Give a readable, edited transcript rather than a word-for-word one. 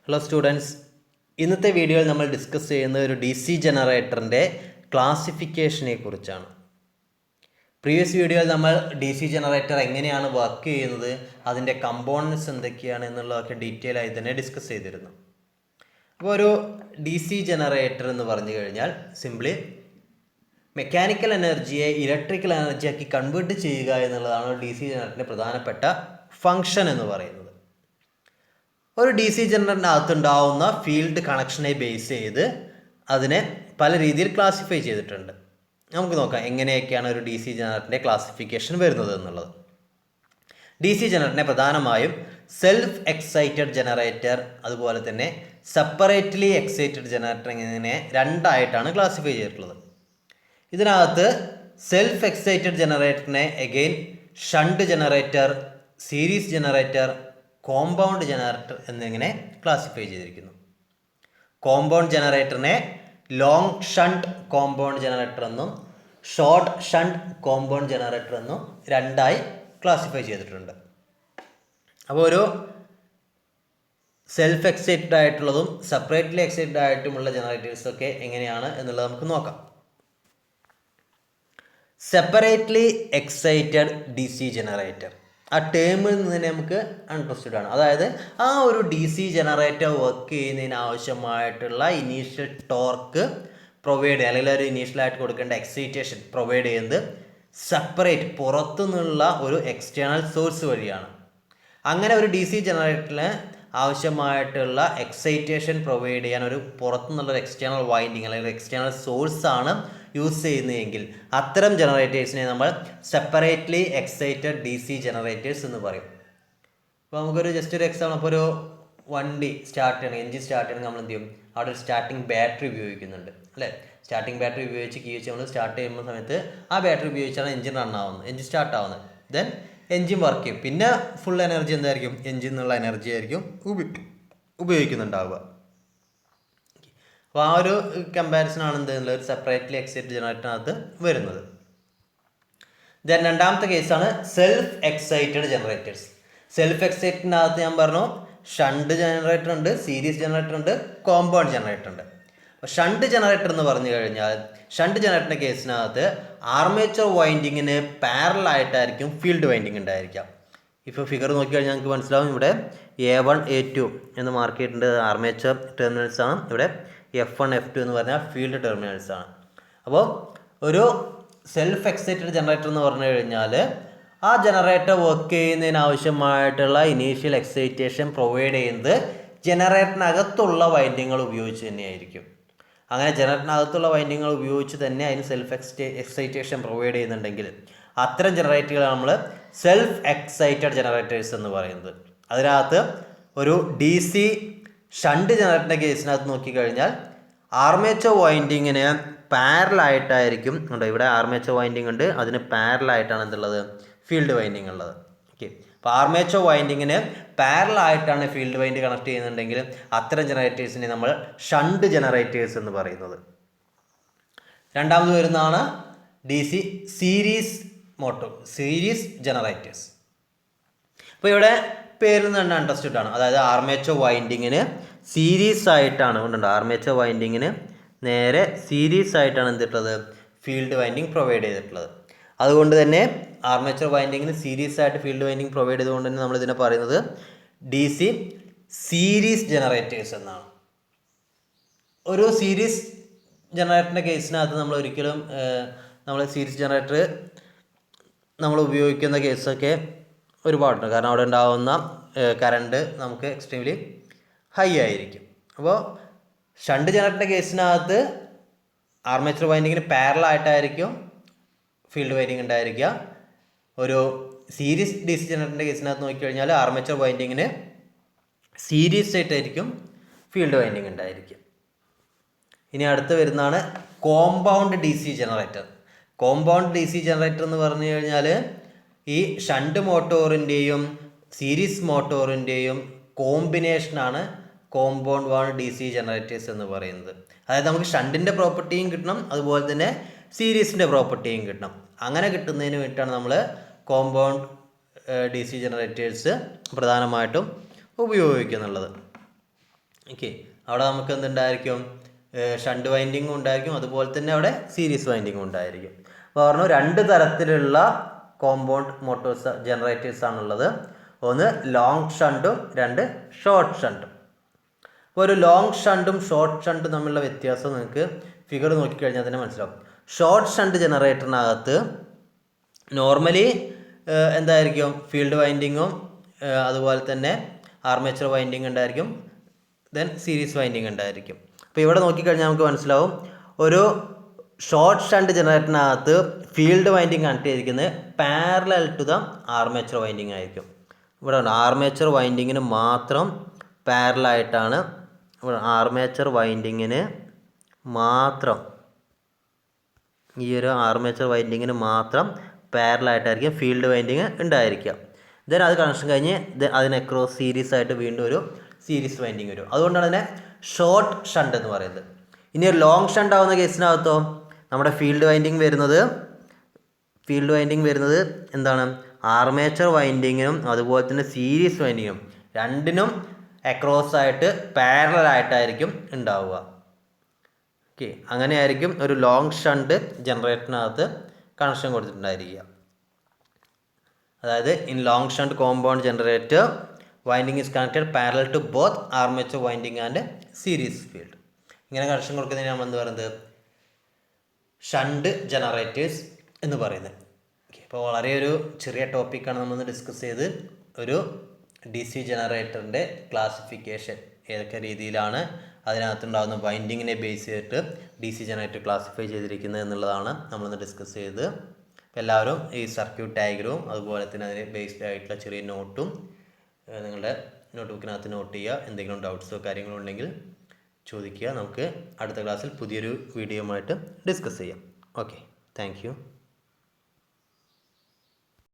Hello students, ഇന്നത്തെ വീഡിയോയിൽ നമ്മൾ ഡിസ്കസ് ചെയ്യുന്നത് ഒരു DC ജനറേറ്ററിൻ്റെ ക്ലാസിഫിക്കേഷനെ കുറിച്ചാണ്. പ്രീവിയസ് വീഡിയോയിൽ നമ്മൾ DC ജനറേറ്റർ എങ്ങനെയാണ് വർക്ക് ചെയ്യുന്നത്, അതിൻ്റെ കമ്പോണൻസ് എന്തൊക്കെയാണ് എന്നുള്ളതൊക്കെ ഡീറ്റെയിൽ ആയി തന്നെ ഡിസ്കസ് ചെയ്തിരുന്നു. അപ്പോൾ ഒരു DC ജനറേറ്റർ എന്ന് പറഞ്ഞു കഴിഞ്ഞാൽ സിംപ്ലി മെക്കാനിക്കൽ എനർജിയെ ഇലക്ട്രിക്കൽ എനർജിയാക്കി കൺവേർട്ട് ചെയ്യുക എന്നുള്ളതാണ് DC ജനറേറ്ററിൻ്റെ പ്രധാനപ്പെട്ട ഫങ്ഷൻ എന്ന് പറയുന്നത്. ഒരു DC ജനറേറ്ററിനകത്തുണ്ടാവുന്ന ഫീൽഡ് കണക്ഷനെ ബേസ് ചെയ്ത് അതിനെ പല രീതിയിൽ ക്ലാസിഫൈ ചെയ്തിട്ടുണ്ട്. നമുക്ക് നോക്കാം എങ്ങനെയൊക്കെയാണ് ഒരു DC ജനറേറ്ററിൻ്റെ ക്ലാസിഫിക്കേഷൻ വരുന്നത് എന്നുള്ളത്. DC ജനറേറ്ററിനെ പ്രധാനമായും സെൽഫ് എക്സൈറ്റഡ് ജനറേറ്റർ, അതുപോലെ തന്നെ സെപ്പറേറ്റ്ലി എക്സൈറ്റഡ് ജനറേറ്റർ എന്നിങ്ങനെ രണ്ടായിട്ടാണ് ക്ലാസിഫൈ ചെയ്തിട്ടുള്ളത്. ഇതിനകത്ത് സെൽഫ് എക്സൈറ്റഡ് ജനറേറ്ററിനെ again shunt generator, series generator, compound generator എന്നിങ്ങനെ ക്ലാസിഫൈ ചെയ്തിരിക്കുന്നു. കോമ്പൗണ്ട് ജനറേറ്ററിനെ ലോങ് ഷണ്ട് കോമ്പൗണ്ട് ജനറേറ്റർ എന്നും ഷോർട്ട് ഷണ്ട് കോമ്പൗണ്ട് ജനറേറ്റർ എന്നും രണ്ടായി ക്ലാസിഫൈ ചെയ്തിട്ടുണ്ട്. അപ്പോൾ ഒരു സെൽഫ് എക്സൈറ്റഡ് ആയിട്ടുള്ളതും സെപ്പറേറ്റ്ലി എക്സൈറ്റഡ് ആയിട്ടുമുള്ള ജനറേറ്റേഴ്സൊക്കെ എങ്ങനെയാണ് എന്നുള്ളത് നമുക്ക് നോക്കാം. സെപ്പറേറ്റ്ലി എക്സൈറ്റഡ് DC ജനറേറ്റർ, ആ ടേമിൽ നിന്ന് തന്നെ നമുക്ക് അണ്ടർസ്റ്റുഡ് ആണ്. അതായത് ആ ഒരു DC ജനറേറ്റർ വർക്ക് ചെയ്യുന്നതിന് ആവശ്യമായിട്ടുള്ള ഇനീഷ്യൽ ടോർക്ക് പ്രൊവൈഡ് ചെയ്യുക, അല്ലെങ്കിൽ ഒരു ഇനീഷ്യലായിട്ട് കൊടുക്കേണ്ട എക്സൈറ്റേഷൻ പ്രൊവൈഡ് ചെയ്യുന്നത് സെപ്പറേറ്റ് പുറത്തുനിന്നുള്ള ഒരു എക്സ്റ്റേണൽ സോഴ്സ് വഴിയാണ്. അങ്ങനെ ഒരു DC ജനറേറ്ററിന് ആവശ്യമായിട്ടുള്ള എക്സൈറ്റേഷൻ പ്രൊവൈഡ് ചെയ്യാൻ ഒരു പുറത്തുനിന്നുള്ള എക്സ്റ്റേണൽ വൈൻഡിങ് അല്ലെങ്കിൽ എക്സ്റ്റേണൽ സോഴ്സാണ് യൂസ് ചെയ്യുന്നതെങ്കിൽ അത്തരം ജനറേറ്റേഴ്സിനെ നമ്മൾ സെപ്പറേറ്റ്ലി എക്സൈറ്റഡ് DC ജനറേറ്റേഴ്സ് എന്ന് പറയും. അപ്പോൾ നമുക്കൊരു ജസ്റ്റ് ഒരു എക്സാമ്പിൾ, അപ്പോൾ ഒരു വണ്ടി സ്റ്റാർട്ട് ചെയ്യണം, എഞ്ചിൻ സ്റ്റാർട്ട് ചെയ്യണമെങ്കിൽ നമ്മൾ എന്ത് ചെയ്യും, അവിടെ ഒരു സ്റ്റാർട്ടിങ് ബാറ്ററി ഉപയോഗിക്കുന്നുണ്ട് അല്ലേ. സ്റ്റാർട്ടിങ് ബാറ്ററി ഉപയോഗിച്ച് കീ വെച്ച് നമ്മൾ സ്റ്റാർട്ട് ചെയ്യുന്ന സമയത്ത് ആ ബാറ്ററി ഉപയോഗിച്ചാണ് എഞ്ചിൻ റൺ ആവുന്നത്, എഞ്ചിൻ സ്റ്റാർട്ട് ആവുന്നത്. ദെൻ എഞ്ചിൻ വർക്ക് ചെയ്യും. പിന്നെ ഫുൾ എനർജി എന്തായിരിക്കും, എഞ്ചിൻ എന്നുള്ള എനർജി ആയിരിക്കും ഉപയോഗിക്കുന്നുണ്ടാവുക. അപ്പോൾ ആ ഒരു കമ്പാരിസനാണ് എന്തെന്നുള്ളത് ഒരു സെപ്പറേറ്റ്ലി എക്സൈറ്റഡ് ജനറേറ്ററിനകത്ത് വരുന്നത്. ദെൻ രണ്ടാമത്തെ കേസാണ് സെൽഫ് എക്സൈറ്റഡ് ജനറേറ്റേഴ്സ്. സെൽഫ് എക്സൈറ്റഡിനകത്ത് ഞാൻ പറഞ്ഞു ഷണ്ട് ജനറേറ്റർ ഉണ്ട്, സീരീസ് ജനറേറ്റർ ഉണ്ട്, കോമ്പൗണ്ട് ജനറേറ്റർ ഉണ്ട്. അപ്പോൾ ഷണ്ട് ജനറേറ്റർ എന്ന് പറഞ്ഞു കഴിഞ്ഞാൽ ഷണ്ട് ജനറേറ്ററിൻ്റെ കേസിനകത്ത് ആർമേച്ചർ വൈൻഡിങ്ങിന് പാരലായിട്ടായിരിക്കും ഫീൽഡ് വൈൻഡിങ് ഉണ്ടായിരിക്കാം. ഇപ്പോൾ ഫിഗർ നോക്കിക്കഴിഞ്ഞാൽ നമുക്ക് മനസ്സിലാവും, ഇവിടെ A1 A2 എന്ന് മാർക്ക് ചെയ്തിട്ടുണ്ട്, ആർമേച്ചർ ടെർമിനൽസ് ആണ്. ഇവിടെ F1 F2 എന്ന് പറഞ്ഞാൽ ഫീൽഡ് ടെർമിനൽസ് ആണ്. അപ്പോൾ ഒരു സെൽഫ് എക്സൈറ്റഡ് ജനറേറ്റർ എന്ന് പറഞ്ഞു കഴിഞ്ഞാൽ ആ ജനറേറ്റർ വർക്ക് ചെയ്യുന്നതിന് ആവശ്യമായിട്ടുള്ള ഇനീഷ്യൽ എക്സൈറ്റേഷൻ പ്രൊവൈഡ് ചെയ്യുന്നത് ജനറേറ്ററിനകത്തുള്ള വൈൻഡിങ്ങുകൾ ഉപയോഗിച്ച് തന്നെയായിരിക്കും. അങ്ങനെ ജനറേറ്ററിനകത്തുള്ള വൈൻഡിങ്ങുകൾ ഉപയോഗിച്ച് തന്നെ അതിന് സെൽഫ് എക്സൈറ്റേഷൻ പ്രൊവൈഡ് ചെയ്യുന്നുണ്ടെങ്കിൽ അത്തരം ജനറേറ്ററുകൾ നമ്മൾ സെൽഫ് എക്സൈറ്റഡ് ജനറേറ്റേഴ്സ് എന്ന് പറയുന്നത്. അതിനകത്ത് ഒരു DC ഷണ്ട് ജനറേറ്ററിൻ്റെ കേസിനകത്ത് നോക്കിക്കഴിഞ്ഞാൽ ആർമേച്ചർ വൈൻഡിങ്ങിന് പാരലായിട്ടായിരിക്കും ഉണ്ട്. ഇവിടെ ആർമേച്ചർ വൈൻഡിങ് ഉണ്ട്, അതിന് പാരലായിട്ടാണ് എന്തുള്ളത്, ഫീൽഡ് വൈൻഡിങ് ഉള്ളത്. ഓക്കെ, അപ്പോൾ ആർമേച്ചർ വൈൻഡിങ്ങിന് പാരലായിട്ടാണ് ഫീൽഡ് വൈൻഡ് കണക്ട് ചെയ്യുന്നുണ്ടെങ്കിൽ അത്തരം ജനറേറ്റേഴ്സിനെ നമ്മൾ ഷണ്ട് ജനറേറ്റേഴ്സ് എന്ന് പറയുന്നത്. രണ്ടാമത് വരുന്നതാണ് DC സീരീസ് സീരീസ് ജനറേറ്റേഴ്സ്. അപ്പോൾ ഇവിടെ പേരിൽ നിന്ന് തന്നെ അണ്ടർസ്റ്റുഡ് ആണ്. അതായത് ആർമേച്ചർ വൈൻഡിങ്ങിന് സീരീസ് ആയിട്ടാണ് കൊണ്ടുണ്ട്, ആർമേച്ചർ വൈൻഡിങ്ങിന് നേരെ സീരീസ് ആയിട്ടാണ് എന്തിട്ടുള്ളത്, ഫീൽഡ് വൈൻഡിങ് പ്രൊവൈഡ് ചെയ്തിട്ടുള്ളത്. അതുകൊണ്ട് തന്നെ ആർമേച്ചർ വൈൻഡിങ്ങിന് സീരീസ് ആയിട്ട് ഫീൽഡ് വൈൻഡിങ് പ്രൊവൈഡ് ചെയ്തുകൊണ്ട് തന്നെ നമ്മൾ ഇതിനെ പറയുന്നത് DC സീരീസ് ജനറേറ്റേഴ്സ് എന്നാണ്. ഒരു സീരീസ് ജനറേറ്ററിൻ്റെ കേസിനകത്ത് നമ്മൾ ഒരിക്കലും നമ്മൾ സീരീസ് ജനറേറ്റർ നമ്മൾ ഉപയോഗിക്കുന്ന കേസൊക്കെ ഒരുപാടുണ്ട്. കാരണം അവിടെ ഉണ്ടാകുന്ന കറണ്ട് നമുക്ക് എക്സ്ട്രീംലി ഹൈ ആയിരിക്കും. അപ്പോൾ ഷണ്ട് ജനറേറ്ററിൻ്റെ കേസിനകത്ത് ആർമേച്ചർ വൈൻഡിങ്ങിന് പാരലായിട്ടായിരിക്കും ഫീൽഡ് വൈൻഡിങ് ഉണ്ടായിരിക്കുക. ഒരു സീരീസ് DC ജനറേറ്ററിൻ്റെ കേസിനകത്ത് നോക്കിക്കഴിഞ്ഞാൽ ആർമേച്ചർ വൈൻഡിങ്ങിന് സീരീസ് ആയിട്ടായിരിക്കും ഫീൽഡ് വൈൻഡിങ് ഉണ്ടായിരിക്കുക. ഇനി അടുത്ത് വരുന്നതാണ് compound DC generator. Compound DC generator എന്ന് പറഞ്ഞു കഴിഞ്ഞാൽ ഈ ഷണ്ട് മോട്ടോറിൻ്റെയും സീരീസ് മോട്ടോറിൻ്റെയും കോമ്പിനേഷനാണ് കോമ്പൗണ്ട് വൗണ്ട് DC ജനറേറ്റേഴ്സ് എന്ന് പറയുന്നത്. അതായത് നമുക്ക് ഷണ്ടിൻ്റെ പ്രോപ്പർട്ടിയും കിട്ടണം, അതുപോലെ തന്നെ സീരീസിൻ്റെ പ്രോപ്പർട്ടിയും കിട്ടണം. അങ്ങനെ കിട്ടുന്നതിന് വേണ്ടിയിട്ടാണ് നമ്മൾ കോമ്പൗണ്ട് DC ജനറേറ്റേഴ്സ് പ്രധാനമായിട്ടും ഉപയോഗിക്കുന്നുള്ളത്. ഓക്കെ, അവിടെ നമുക്ക് എന്തുണ്ടായിരിക്കും, ഷണ്ട് വൈൻഡിങ്ങും ഉണ്ടായിരിക്കും, അതുപോലെ തന്നെ അവിടെ സീരീസ് വൈൻഡിങ്ങും ഉണ്ടായിരിക്കും. അപ്പോൾ പറഞ്ഞു 2 തരത്തിലുള്ള കോമ്പൗണ്ട് മോട്ടോഴ്സ് ജനറേറ്റേഴ്സ് ആണുള്ളത്. ഒന്ന് ലോങ് ഷണ്ടും 2 ഷോർട്ട് ഷണ്ടും. അപ്പോൾ ഒരു ലോങ് ഷണ്ടും ഷോർട്ട് ഷണ്ടും തമ്മിലുള്ള വ്യത്യാസം നിങ്ങൾക്ക് ഫിഗർ നോക്കിക്കഴിഞ്ഞാൽ തന്നെ മനസ്സിലാവും. ഷോർട്ട് ഷണ്ട് ജനറേറ്ററിനകത്ത് നോർമലി എന്തായിരിക്കും, ഫീൽഡ് വൈൻഡിങ്ങും അതുപോലെ തന്നെ ആർമേച്ചർ വൈൻഡിങ് ഉണ്ടായിരിക്കും, ദെൻ സീരീസ് വൈൻഡിങ് ഉണ്ടായിരിക്കും. അപ്പോൾ ഇവിടെ നോക്കിക്കഴിഞ്ഞാൽ നമുക്ക് മനസ്സിലാവും, ഒരു ഷോർട്ട് ഷണ്ട് ജനറേറ്ററിനകത്ത് ഫീൽഡ് വൈൻഡിങ് കണക്ട് ചെയ്തിരിക്കുന്നത് parallel to the armature winding ആയിരിക്കും. ഇവിടെ ആർമേച്ചർ വൈൻഡിങ്ങിന് മാത്രം പാരലായിട്ടാണ്, ആർമേച്ചർ വൈൻഡിങ്ങിന് മാത്രം, ഈ ഒരു ആർമേച്ചർ വൈൻഡിങ്ങിന് മാത്രം പാരലായിട്ടായിരിക്കും ഫീൽഡ് വൈൻഡിങ് ഉണ്ടായിരിക്കുക. ദെൻ അത് കണക്ഷൻ കഴിഞ്ഞ് അതിന് അക്രോസ് സീരീസ് ആയിട്ട് വീണ്ടും ഒരു സീരീസ് വൈൻഡിങ് വരും. അതുകൊണ്ടാണ് അതിനെ ഷോർട്ട് ഷണ്ട് എന്ന് പറയുന്നത്. ഇനി ഒരു ലോങ് ഷണ്ട് ആവുന്ന കേസിനകത്തോ നമ്മുടെ ഫീൽഡ് വൈൻഡിങ് വരുന്നത് എന്താണ്, ആർമേച്ചർ വൈൻഡിങ്ങിനും അതുപോലെ തന്നെ സീരീസ് വൈൻഡിങ്ങും രണ്ടിനും അക്രോസ് ആയിട്ട് പാരലൽ ആയിട്ടായിരിക്കും ഉണ്ടാവുക. ഓക്കെ, അങ്ങനെയായിരിക്കും ഒരു ലോങ് ഷണ്ട് ജനറേറ്ററിനകത്ത് കണക്ഷൻ കൊടുത്തിട്ടുണ്ടായിരിക്കുക. അതായത് in long shunt compound generator winding is connected parallel to both armature winding and series field. ഇങ്ങനെ കണക്ഷൻ കൊടുക്കുന്നതിന് നമ്മൾ എന്ത് പറയുന്നത്, ഷണ്ട് ജനറേറ്റേഴ്സ് എന്ന് പറയുന്നത്. അപ്പോൾ വളരെ ഒരു ചെറിയ ടോപ്പിക്കാണ് നമ്മൾ ഡിസ്കസ് ചെയ്ത്, ഒരു DC ജനറേറ്ററിൻ്റെ ക്ലാസിഫിക്കേഷൻ, ഏതൊക്കെ രീതിയിലാണ് അതിനകത്തുണ്ടാകുന്ന വൈൻഡിങ്ങിനെ ബേസ് ചെയ്തിട്ട് DC ജനറേറ്റർ ക്ലാസിഫൈ ചെയ്തിരിക്കുന്നത് എന്നുള്ളതാണ് നമ്മളിന്ന് ഡിസ്കസ് ചെയ്ത്. എല്ലാവരും ഈ സർക്യൂട്ട് ഡയഗ്രവും അതുപോലെ തന്നെ അതിന് ബേസ്ഡ് ആയിട്ടുള്ള ചെറിയ നോട്ടും നിങ്ങളുടെ നോട്ട്ബുക്കിനകത്ത് നോട്ട് ചെയ്യുക. എന്തെങ്കിലും ഡൗട്ട്സോ കാര്യങ്ങളോ ഉണ്ടെങ്കിൽ ചോദിക്കുക. നമുക്ക് അടുത്ത ക്ലാസ്സിൽ പുതിയൊരു വീഡിയോയുമായിട്ട് ഡിസ്കസ് ചെയ്യാം. Okay, thank you.